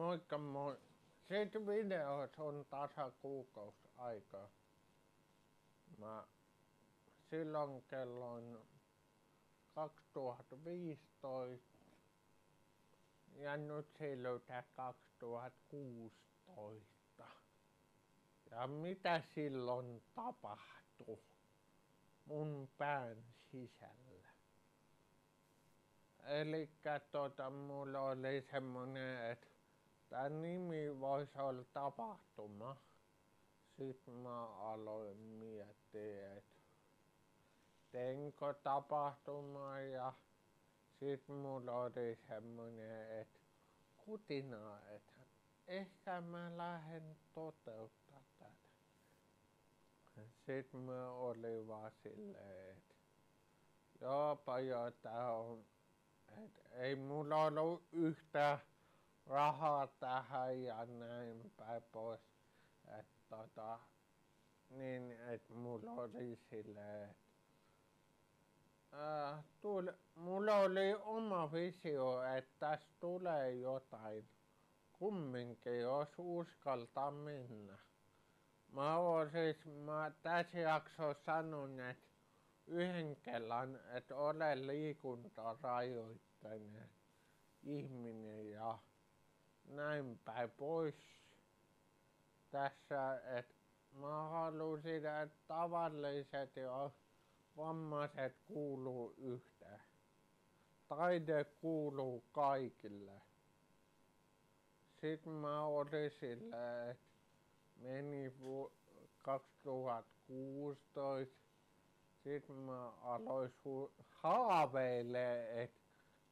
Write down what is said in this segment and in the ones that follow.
Moikka moi. Siitä videot on tasa kuukausi aikaa. Mä silloin kelloin 2015 ja nyt silloin 2016. Ja mitä silloin tapahtui mun pään sisällä? Elikkä mulla oli semmonen, että tän nimi voisi olla tapahtuma. Sitten mä aloin miettiä, että teenkö tapahtuma, ja sit mulla oli semmonen, että kutina, että ehkä mä lähden toteuttaa tätä. Sitten mä olin vaan silleen, että joopa joo, tää on, että ei mulla ollut yhtään rahaa tähän ja näin päin pois. Että niin, että mulla oli silleen, että mulla oli oma visio, että tästä tulee jotain. Kumminkin, jos uskaltaa mennä. Mä tässä jaksossa sanon, että yhden kerran, että olen liikuntarajoitteinen ihminen ja näin päin pois. Tässä, että mä halusin, että tavalliset ja vammaiset kuuluu yhteen. Taide kuuluu kaikille. Sitten mä olin silleen, että meni 2016. Sitten mä aloin haaveilemaan, että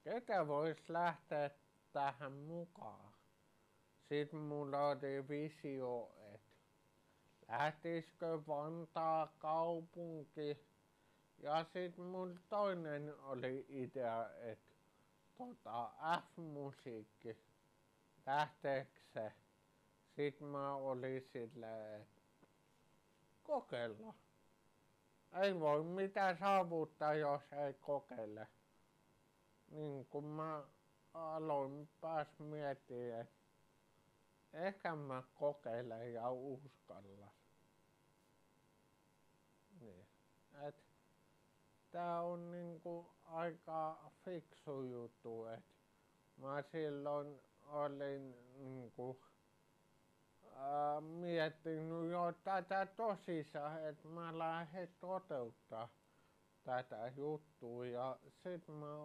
ketä vois lähteä tähän mukaan. Sitten mulla oli visio, että lähtisikö Vantaa kaupunki. Ja sit mun toinen oli idea, että F-musiikki, lähteekö se? Sit mä olin silleen, että kokeilla. Ei voi mitään saavuttaa, jos ei kokeile. Niin kun mä aloin pääs miettimään, että ehkä mä kokeilen ja uskallan. Niin. Tää on niinku aika fiksu juttu, että mä silloin olin niinku miettinyt jo tätä tosissaan, että mä lähden toteuttaa tätä juttua, ja sit mä